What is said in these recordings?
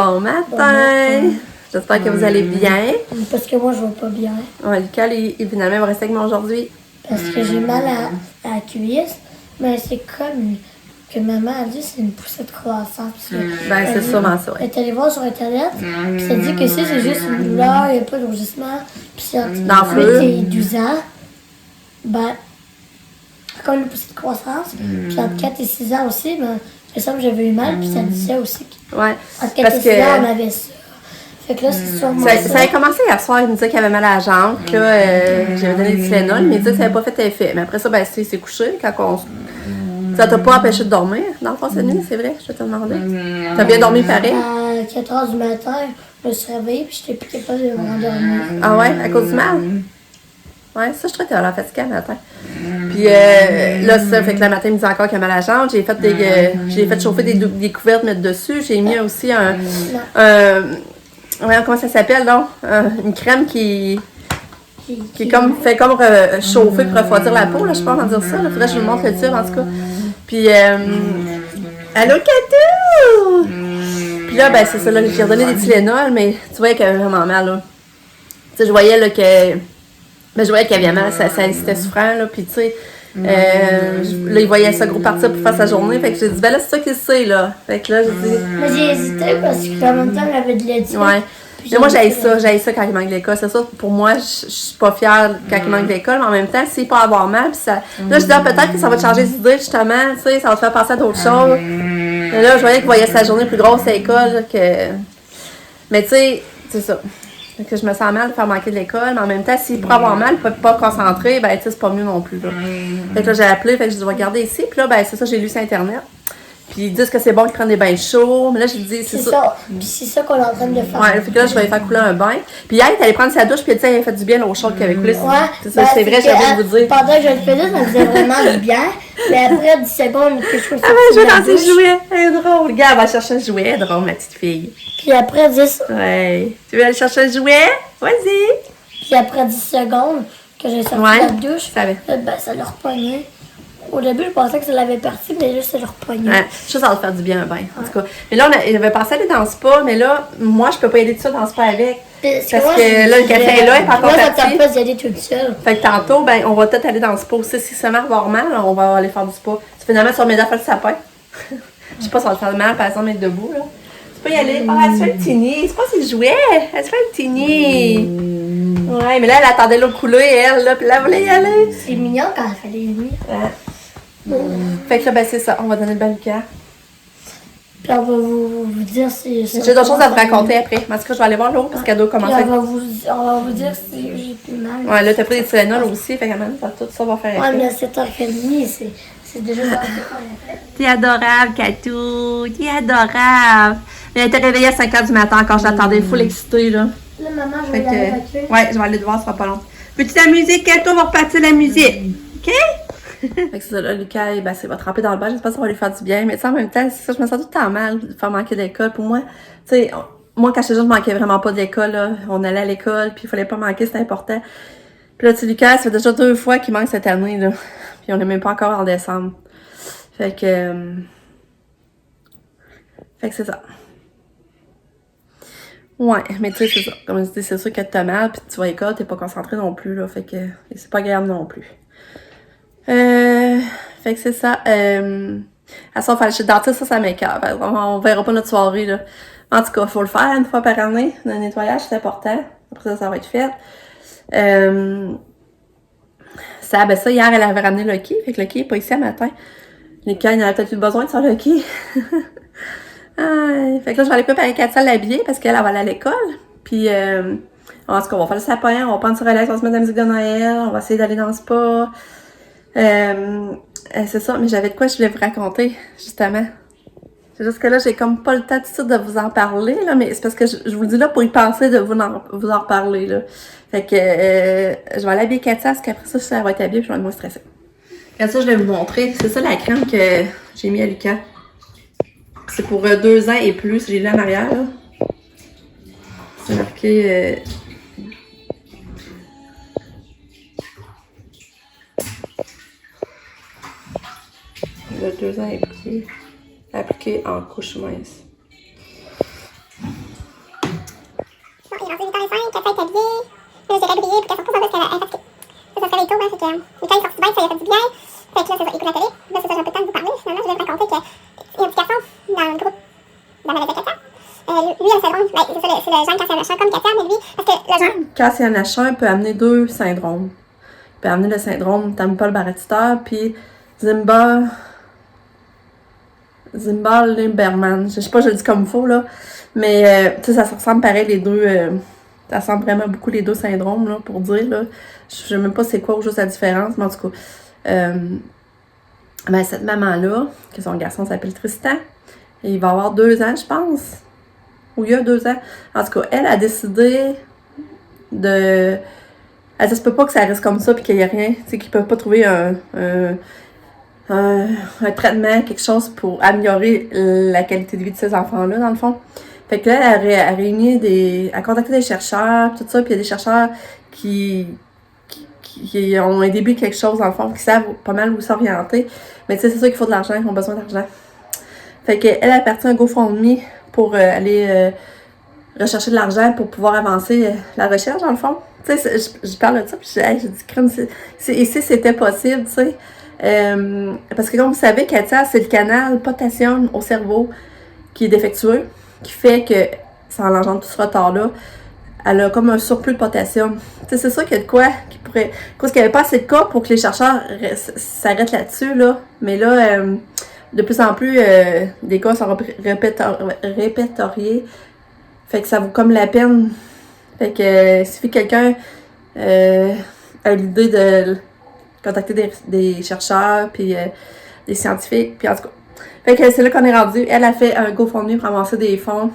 Bon matin! J'espère que vous allez bien. Parce que moi, je vais pas bien. Ouais, Lucas, lui, évidemment, va rester avec moi aujourd'hui. Parce que j'ai mal à la cuisse. Mais c'est comme que maman a dit, c'est une poussée de croissance. Ben, c'est sûrement ça, Elle ouais. est allée voir sur Internet. Puis ça dit que si c'est juste une douleur, il n'y a pas d'urgissement. Puis c'est entre D'enflure. 8 et 12 ans. Ben, comme une poussée de croissance. Puis entre 4 et 6 ans aussi, ben, il me semble que j'avais eu mal. Puis ça disait aussi Ouais. qu'entre 4 Parce et 6 ans, on que avait ça. Fait que là, c'est sûrement ça a commencé hier soir, il me disait qu'il avait mal à la jambe. Puis là, j'avais donné du Tylenol, mais il disait que ça n'avait pas fait effet. Mais après ça, ben, il s'est couché quand on. Ça t'a pas empêché de dormir dans le fond cette nuit, c'est vrai? Je vais te demander. T'as bien dormi pareil? À 4 h du matin, je me suis réveillée puis j'étais plus capable de m'endormir. Ah ouais? À cause du mal? Ouais, ça, je trouvais que t'avais l'air fatiguée le matin. Puis là, ça fait que le matin, il me dit encore qu'il a mal à la jambe. J'ai fait chauffer des couvertes, mettre dessus. J'ai mis aussi comment ça s'appelle, donc? Une crème qui fait comme chauffer pour refroidir la peau, là, je pense en dire ça. Là. Faudrait que je vous montre le tube, en tout cas. Puis, allô, Catou! Puis là, ben, c'est ça, là, j'ai redonné des Tylenol, mais tu voyais qu'elle avait vraiment mal, là. Tu sais, je voyais, là, qu'elle avait mal, c'était souffrant, là, puis tu sais, là, il voyait ça gros partir pour faire sa journée, fait que j'ai dit, ben là, c'est ça qu'il sait, là. Fait que là, j'ai dit... Mais j'ai hésité parce qu'en même temps, elle avait de l'éthique. Ouais. Mais moi, j'haïs ça quand il manque l'école. C'est ça, pour moi, je suis pas fière quand il manque l'école, mais en même temps, s'il peut avoir mal, puis ça... Là, je dis, peut-être que ça va te changer d'idée, justement, tu sais, ça va te faire penser à d'autres choses. Mais là, je voyais qu'il voyait sa journée plus grosse à l'école, que... Mais tu sais, c'est ça. Fait que je me sens mal de faire manquer de l'école, mais en même temps, s'il pourrait avoir mal, il peut pas concentrer, ben, tu sais, c'est pas mieux non plus, là. Fait que là, j'ai appelé, fait que je dis, je vais regarder ici, puis là, ben, c'est ça, j'ai lu sur Internet. Puis ils disent que c'est bon qu'ils prennent des bains chauds. Mais là, j'ai dit, c'est ça. Puis c'est ça qu'on est en train de faire. Ouais, fait que là, je vais aller faire couler un bain. Puis hier, elle est allée prendre sa douche, puis elle dit, elle a fait du bien l'eau chaude qui avait coulé. Ouais. C'est ça, c'est vrai, j'ai envie de vous dire. Pendant que je le faisais, ça faisait vraiment du bien. Mais après 10 secondes, que je faisais. Ah ouais, je vais dans ses jouets. Elle est drôle. Regarde, elle va chercher un jouet. Elle est drôle, ma petite fille. Puis après 10. Ouais. Tu veux aller chercher un jouet? Vas-y. Puis après 10 secondes que j'ai sorti la douche, ben, ça leur repognait. Au début, je pensais que ça l'avait parti, mais là, ça leur repognait. Ouais, ça va te faire du bien un bain, en tout cas. Mais là, il avait pensé aller dans le spa, mais là, moi, je peux pas aller tout ça dans le spa avec. Parce que là, le café est là, il est pas encore parti. Moi, ça ne pas d'y aller toute seule. Fait que tantôt, ben, on va peut-être aller dans le spa aussi. Si ça va avoir mal, on va aller faire du spa. Finalement, sur mes affaires le sapin. Je sais pas si ça va te faire mal, par exemple, être debout, là. Tu peux y aller. Ah, elle se fait le tini. C'est pas ses jouets. Elle se fait le tini. Ouais, mais là, elle attendait l'eau couler, elle, là, puis là, elle voulait y aller. C'est mignon quand elle fait les nuits. Fait que là, ben, c'est ça. On va donner le bain Lucas. Puis on va vous dire si... J'ai d'autres choses à vous raconter après. Mais en tout cas, je vais aller voir l'eau parce qu'elle doit commencer. On va vous dire si j'ai plus mal. Ouais, là, t'as pris des Tylenol aussi. Fait que même, tout ça va faire effet. Ouais, mais à 7h30, c'est déjà... T'es adorable, Catou. T'es adorable. Mais elle était réveillée à 5h du matin encore. Je l'attendais full excitée, là. Là, maman, je vais aller évacuer. Ouais, je vais aller te voir, ça sera pas long. Veux-tu la musique, Catou? On va repartir la musique. OK? Fait que c'est ça, là, Lucas, ben, ça va tremper dans le bain, j'espère que ça va lui faire du bien. Mais tu sais, en même temps, c'est ça, je me sens tout le temps mal de faire manquer d'école. Pour moi, tu sais, moi, quand j'étais jeune, je manquais vraiment pas de l'école, là. On allait à l'école, puis il fallait pas manquer, c'était important. Puis là, tu sais, Lucas, ça fait déjà 2 fois qu'il manque cette année, là. Puis on n'est même pas encore en décembre. Fait que c'est ça. Ouais, mais tu sais, c'est ça. Comme je dis, c'est sûr que t'as mal, puis tu vas à l'école, t'es pas concentré non plus, là. Fait que c'est pas agréable non plus. Fait que c'est ça. À son fallait chez le dentiste, ça m'écoeure. On verra pas notre soirée, là. En tout cas, faut le faire une fois par année. Le nettoyage, c'est important. Après ça va être fait. Ça, hier, elle avait ramené Lucky. Fait que Lucky est pas ici à matin. Lucas, il en avait peut-être eu besoin de son Lucky. Fait que là, je vais aller préparer Katia l'habiller parce qu'elle va aller à l'école. Puis, en tout cas, on va faire le sapin, on va prendre sur relax, on va se mettre la musique de Noël, on va essayer d'aller dans le spa. C'est ça, mais j'avais de quoi je voulais vous raconter, justement. C'est juste que là, j'ai comme pas le temps tout de suite de vous en parler, là, mais c'est parce que je vous le dis là pour y penser de vous en reparler, là. Fait que je vais aller habiller Katia, parce qu'après ça, elle va être habillée, puis je vais être moins stressée. Et ça, je vais vous montrer. C'est ça la crème que j'ai mis à Lucas. C'est pour 2 ans et plus, j'ai lu en arrière, là. C'est marqué... de 2 ans et plus, appliqué en couche mince. habillée. Là, j'ai réhabillé pour qu'elle sorte plus en plus qu'elle est fatiguée. Ça se réveille tôt, hein, fait que quand il est sorti bien, ça lui a fait du bien. Fait que là, c'est ça, il écoute la télé. Là, c'est ça, j'ai un peu de temps de vous parler. Finalement, je vais vous raconter qu'il y a un petit garçon dans le groupe de la maladie de Katia. Lui, il a le syndrome, ben, c'est ça, c'est le gène Cassien-Lachon comme Katia, mais lui, parce que le gène Cassien-Lachon peut amener deux syndromes. Il peut amener le syndrome Tempel-Barrett-Stahl, puis Zimbaldi-Lieberman. Je sais pas, je le dis comme il faut, là. Mais, tu sais, ça se ressemble pareil, les deux. Ça ressemble vraiment beaucoup, les deux syndromes, là, pour dire, là. Je sais même pas c'est quoi ou juste la différence, mais en tout cas. Ben, cette maman-là, que son garçon s'appelle Tristan, il va avoir 2 ans, je pense. Ou il y a 2 ans. En tout cas, elle a décidé de. Elle dit, ça se peut pas que ça reste comme ça puis qu'il y ait rien. Tu sais, qu'ils peuvent pas trouver un traitement, quelque chose pour améliorer la qualité de vie de ces enfants-là, dans le fond. Fait que là, elle a réuni elle a contacté des chercheurs, tout ça, puis il y a des chercheurs qui ont un début de quelque chose, dans le fond, qui savent pas mal où s'orienter. Mais tu sais, c'est sûr qu'il faut de l'argent, ils ont besoin d'argent. Fait qu'elle a parti un GoFundMe pour aller rechercher de l'argent pour pouvoir avancer la recherche, dans le fond. Tu sais, je parle de ça, puis j'ai dit, crème, ici, c'était possible, tu sais. Parce que comme vous savez, Katia, c'est le canal potassium au cerveau qui est défectueux, qui fait que ça engendre tout ce retard-là. Elle a comme un surplus de potassium. Tu sais, c'est sûr qu'il y a de quoi qui pourrait... Parce qu'il n'y avait pas assez de cas pour que les chercheurs s'arrêtent là-dessus, là. Mais là, de plus en plus, des cas sont répertoriés. Fait que ça vaut comme la peine. Fait que si quelqu'un a l'idée de contacter des chercheurs, puis des scientifiques, puis en tout cas. Fait que c'est là qu'on est rendu. Elle a fait un GoFundMe pour avancer des fonds.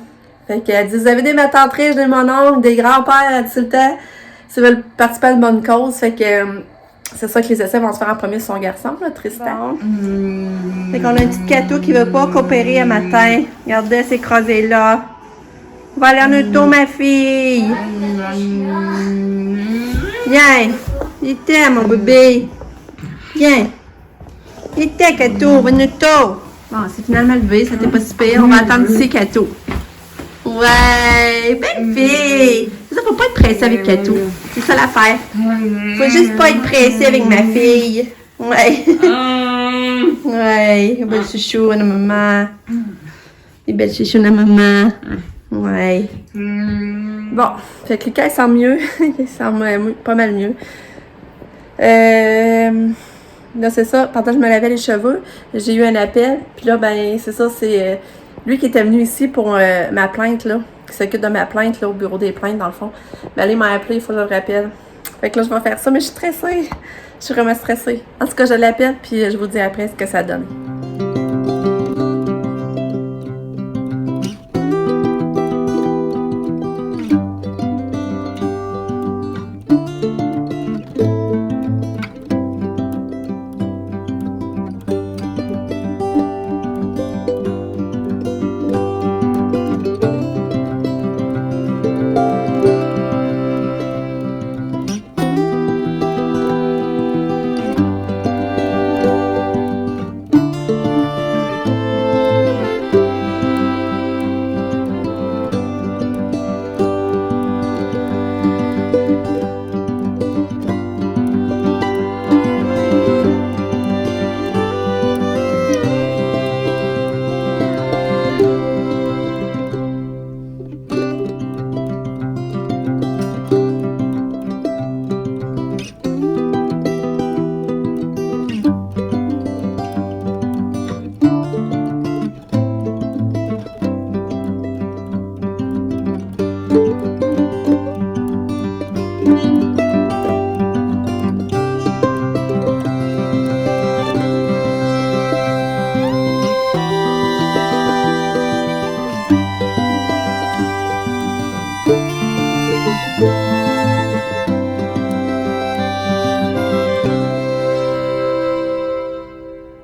Fait qu'elle dit, vous avez des matantriches, des mononcles, des grands-pères, elle dit tout le temps, s'ils veulent participer à une bonne cause. Fait que c'est ça que les essais vont se faire en premier sur son garçon, là, Tristan. Fait qu'on a une petite catou qui veut pas coopérer un matin. Regardez, elle s'est creusée là. On va aller en auto, ma fille. Viens. Il était, mon bébé. Viens. Il était, Catou. Va en auto. Bon, c'est finalement levé, ça t'est pas si pire. On va attendre ici, Catou. Ouais, belle fille. Ça, faut pas être pressé avec Catou. C'est ça l'affaire. Faut juste pas être pressé avec ma fille. Ouais. Ouais, belle chouchou, la maman. Les belles chouchous, la maman. Ouais. Bon, fait que le cas, il sent mieux. Il sent pas mal mieux. Là, c'est ça. Pendant que je me lavais les cheveux, j'ai eu un appel. Puis là, ben, c'est ça, c'est lui qui était venu ici pour ma plainte, là. Qui s'occupe de ma plainte, là, au bureau des plaintes, dans le fond. Ben, là, il m'a appelé, il faut que je le rappelle. Fait que là, je vais faire ça, mais je suis stressée. Je suis vraiment stressée. En tout cas, je l'appelle, puis je vous dis après ce que ça donne.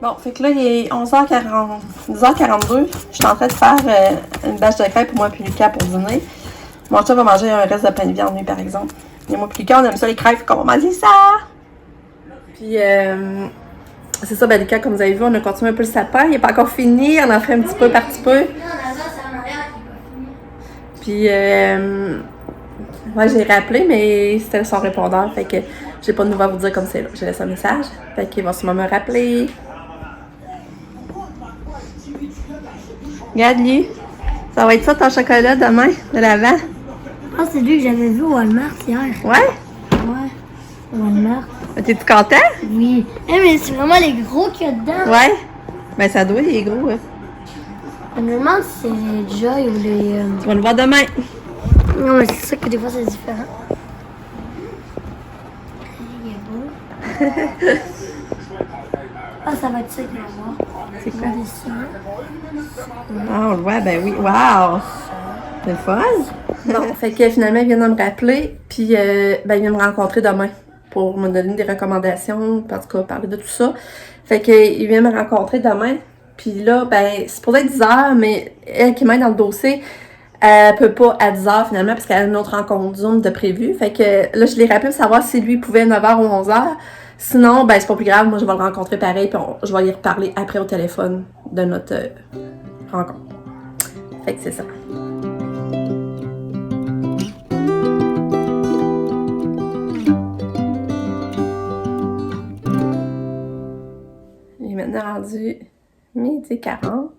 Bon, fait que là, il est 10h42. Je suis en train de faire une bâche de crêpes pour moi et Lucas pour dîner. Mon chat va manger un reste de pain de viande, lui, par exemple. Et moi et Lucas, on aime ça, les crêpes, qu'on va manger ça! Puis, c'est ça, ben Lucas, comme vous avez vu, on a continué un peu le sapin. Il n'est pas encore fini, on en fait un petit peu par petit peu. Puis, Moi, j'ai rappelé, mais c'était son répondeur. Fait que j'ai pas de nouvelles à vous dire comme c'est là. J'ai laissé un message. Fait qu'il va sûrement me rappeler. Regarde, lui. Ça va être ça ton chocolat demain, de l'avant? Ah, c'est lui que j'avais vu au Walmart hier. Ouais? Ouais, au Walmart. T'es-tu content? Oui. Eh, mais c'est vraiment les gros qu'il y a dedans. Ouais. Ben, ça doit, il est gros. Hein. Je me demande si c'est les Joy ou les... Tu vas le voir demain. Non, mais c'est ça que des fois, c'est différent. Il est beau. Ah, ça va être ça qu'il va voir. C'est quoi? Ça. Ah, on le voit, ben oui. Wow! C'est le fun! Bon, fait que finalement, il vient de me rappeler, puis ben, il vient me rencontrer demain pour me donner des recommandations, en tout cas, parler de tout ça. Fait que il vient me rencontrer demain, puis là, ben, c'est pour être 10 heures, mais elle qui m'aide dans le dossier, elle peut pas à 10 heures finalement, parce qu'elle a une autre rencontre Zoom de prévu. Fait que là, je l'ai rappelé pour savoir si lui pouvait 9h ou 11h. Sinon, ben, c'est pas plus grave, moi, je vais le rencontrer pareil, puis je vais y reparler après au téléphone de notre rencontre. Fait que c'est ça. Il est maintenant rendu 12h40.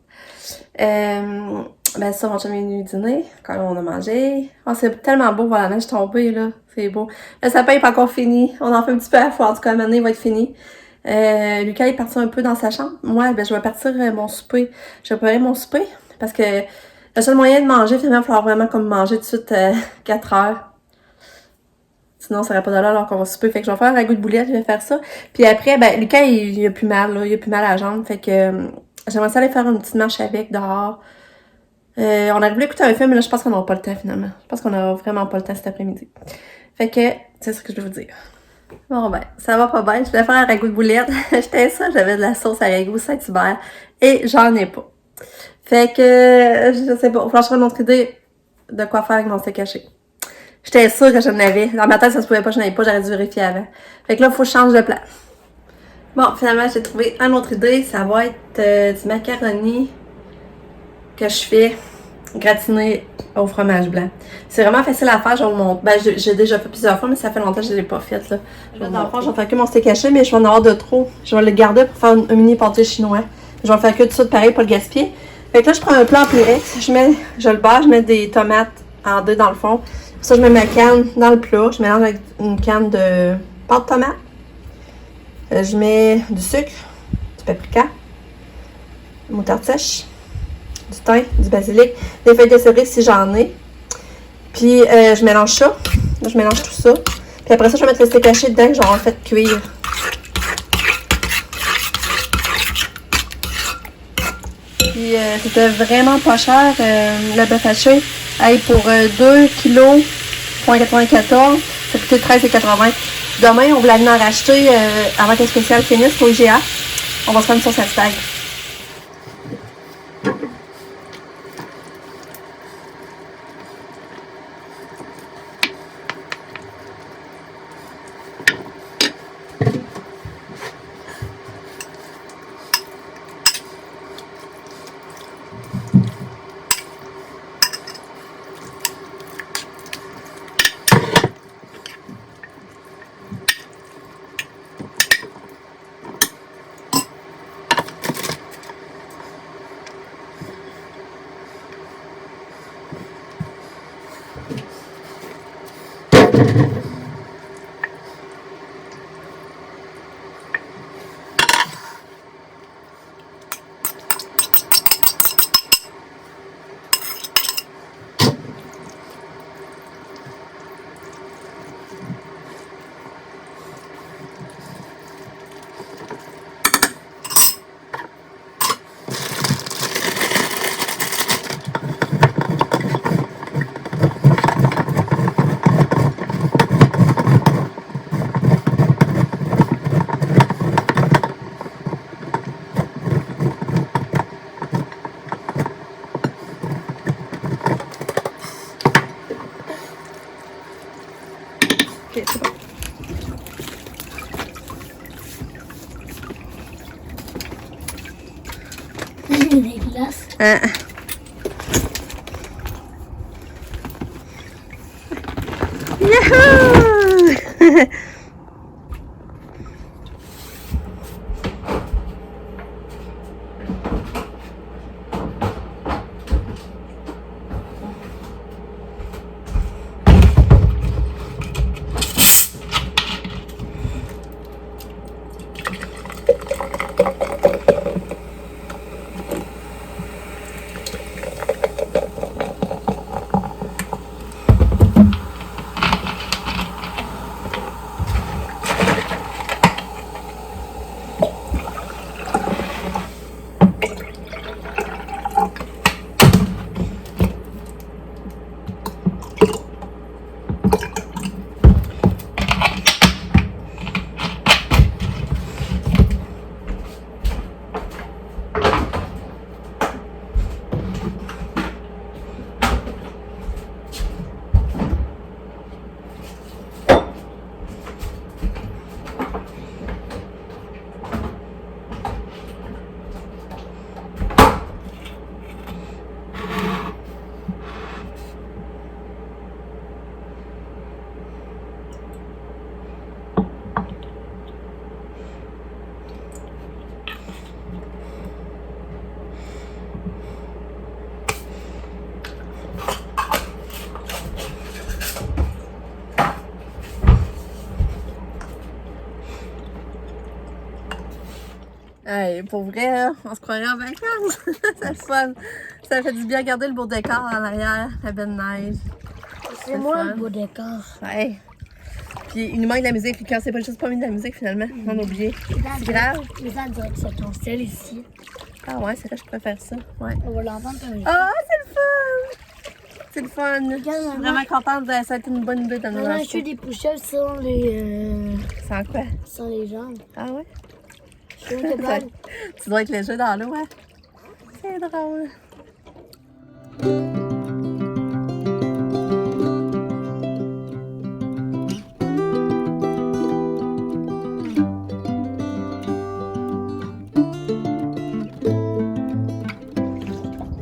Ben ça, mon chum est venu dîner quand on a mangé. Oh, c'est tellement beau voir la neige tomber, là. C'est beau. Le sapin n'est pas encore fini. On en fait un petit peu à la fois. En tout cas, maintenant, il va être fini. Lucas est parti un peu dans sa chambre. Moi, ben, je vais partir mon souper. Je vais préparer mon souper parce que le seul moyen de manger, finalement, il va falloir vraiment comme manger tout de suite 4 heures. Sinon, ça n'aurait pas d'allure alors qu'on va souper. Fait que je vais faire un ragoût de boulettes, je vais faire ça. Puis après, ben, Lucas, il a plus mal, là. Il a plus mal à la jambe. Fait que j'aimerais ça aller faire une petite marche avec dehors. On a voulu écouter un film, mais là, je pense qu'on n'aura pas le temps finalement. Je pense qu'on n'aura vraiment pas le temps cet après-midi. Fait que, c'est ce que je vais vous dire. Bon ben, ça va pas bien. Je voulais faire un ragoût de boulettes. J'étais ça, j'avais de la sauce à ragoût Saint-Hubert. Et j'en ai pas. Fait que, je sais pas. Franchement, une autre idée de quoi faire avec mon steak haché. J'étais sûre que j'en avais. Dans ma tête, ça se pouvait pas, je n'en avais pas, j'aurais dû vérifier avant. Fait que là, il faut que je change de plan. Bon, finalement, j'ai trouvé une autre idée. Ça va être du macaroni que je fais gratiné au fromage blanc. C'est vraiment facile à faire, je vais vous montrer. Ben, j'ai déjà fait plusieurs fois, mais ça fait longtemps que je ne l'ai pas fait, là. Dans le fond, je vais faire que mon steak haché, mais je vais en avoir de trop. Je vais le garder pour faire un mini pâté chinois. Je vais le faire que tout ça de pareil, pas le gaspiller. Fait que là, je prends un plat en Pyrex, je le beurre, je mets des tomates en deux dans le fond. Pour ça, je mets ma canne dans le plat. Je mélange avec une canne de pâte de tomate. Je mets du sucre, du paprika, moutarde sèche, du thym, du basilic, des feuilles de céleri si j'en ai. Puis je mélange ça. Je mélange tout ça. Puis après ça, je vais mettre le steak haché dedans que j'aurai fait cuire. Puis c'était vraiment pas cher. Le bœuf haché, pour 2 kg, 94, ça coûtait 13,80. Demain, on voulait aller en racheter avant que le spécial finisse au IGA. On va se faire une sauce à spag. Ok, c'est bon. Des glaces. Hey, pour vrai, on se croirait en vacances. C'est le fun. Ça fait du bien regarder le beau décor en arrière, la belle neige. C'est moi le beau décor. Ouais. Puis il nous manque de la musique, puis quand c'est pas juste pas mis de la musique finalement, on a oublié. C'est grave. Les gens diraient que c'est ton style ici. Ah ouais, c'est vrai, je préfère ça. Ouais. On va l'entendre comme une Ah, c'est le fun! C'est le fun. Je suis maman. vraiment contente, ça a été une bonne idée de nous Maman, je lancer. fais des push-ups sur les, Sans quoi? sur les jambes. Ah ouais? Je suis capable. Tu dois être léger dans l'eau, hein? C'est drôle.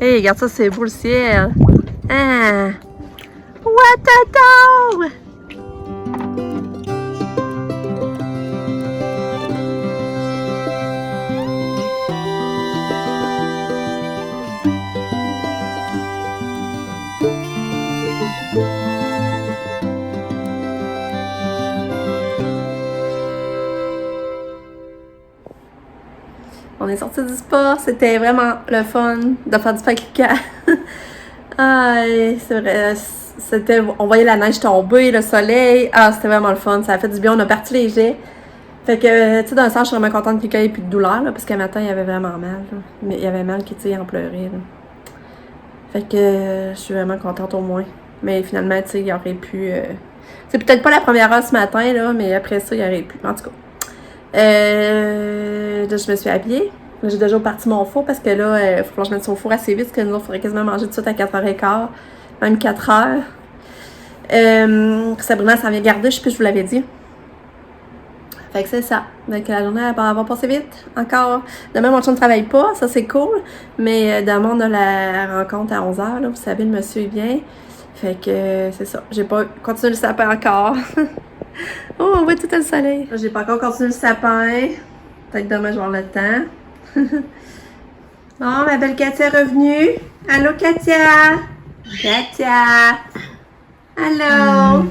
Hey, regarde ça, c'est beau le ciel. Ah! Watata! On est sorti du spa, c'était vraiment le fun de faire du pack Lucas. Ah, c'est vrai, on voyait la neige tomber, le soleil. Ah, c'était vraiment le fun, ça a fait du bien, on a parti léger. Fait que, tu sais, dans le sens, je suis vraiment contente que Lucas ait plus de douleur, là, parce qu'un matin, il avait vraiment mal. Là. Mais il avait mal qu'il, tu sais, en pleurait. Là. Fait que, je suis vraiment contente au moins. Mais finalement, tu sais, il aurait pu... C'est peut-être pas la première heure ce matin, là, mais après ça, il aurait pu. En tout cas. Là, je me suis habillée. J'ai déjà parti mon four parce que là, il faut que je mette son four assez vite parce que nous, il faudrait quasiment manger tout de suite à 4h15, même 4h. Sabrina s'en vient garder, je sais plus si je vous l'avais dit. Fait que c'est ça. Donc la journée elle va passer vite encore. Demain, mon chum ne travaille pas, ça c'est cool. Mais demain, on a la rencontre à 11h. Là, vous savez, le monsieur vient. Fait que c'est ça. J'ai pas continué le sapin encore. Oh, on voit tout le soleil. J'ai pas encore continué le sapin. Peut-être demain, je vais avoir le temps. Bon, ma belle Katia est revenue. Allô, Katia? Katia? Allô?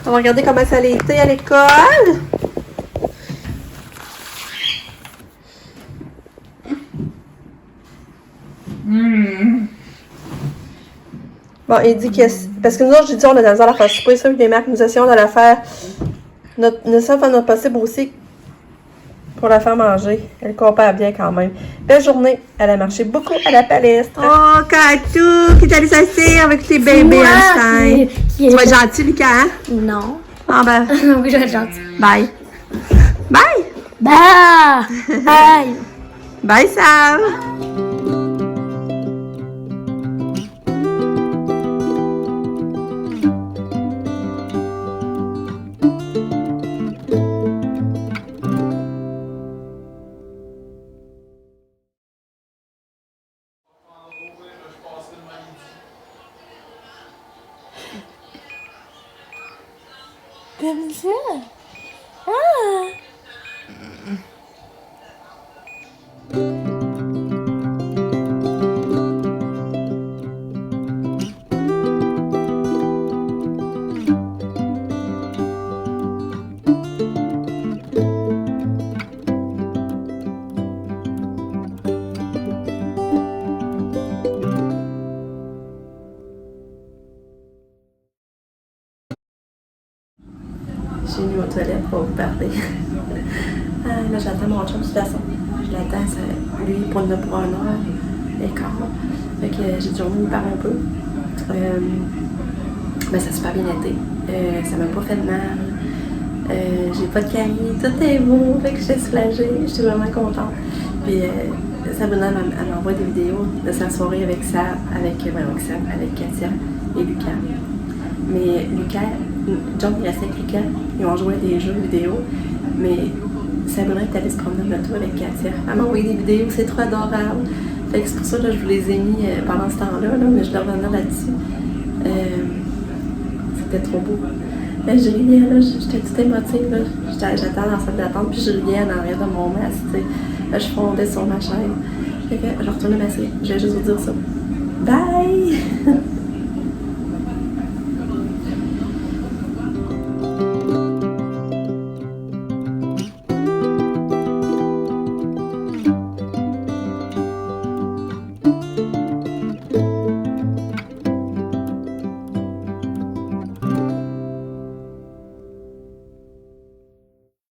On va regarder comment ça a été à l'école. Bon, il dit que... Parce que nous autres, j'ai dit, on est dans la faire souper, ça, les marques nous essayons de la faire... Nous essayons de faire notre possible aussi pour la faire manger. Elle compare bien quand même. Belle journée. Elle a marché beaucoup à la palestre. Oh, Katou, qui est allé s'asseoir avec les bébés Einstein. Tu vas être gentil, Lucas, hein? Non. Ah ben, Oui, je vais être gentil. bye. Bye! Bah! Bye! Bye, Sam! Comme ça? Ah! J'ai mis aux toilettes pour vous parler. Là, j'attends mon chum de toute façon. Je l'attends, lui, pour 1 heure et quart. Fait que j'ai déjà voulu lui parler un peu. Ben, ça a super bien été. Ça m'a pas fait de mal. J'ai pas de carie, tout est beau. Fait que j'étais soulagée, j'étais vraiment contente. Puis Sabrina, elle m'envoie des vidéos de sa soirée avec Katia et Lucas. Mais Lucas, John il restait avec Lucas, ils ont joué à des jeux vidéo, mais Sabrina est allée se promener en auto avec Katia. Elle m'a envoyé des vidéos, c'est trop adorable. Fait que c'est pour ça que je vous les ai mis pendant ce temps-là, mais je dois revenir là-dessus. C'était trop beau. Là, je riais, là, j'étais toute émotive, là. J'attends dans la salle d'attente, puis je riais en arrière de mon masque, tu sais. Là, je fondais sur ma chaise. Fait que je retourne m'asseoir. Je vais juste vous dire ça. Bye!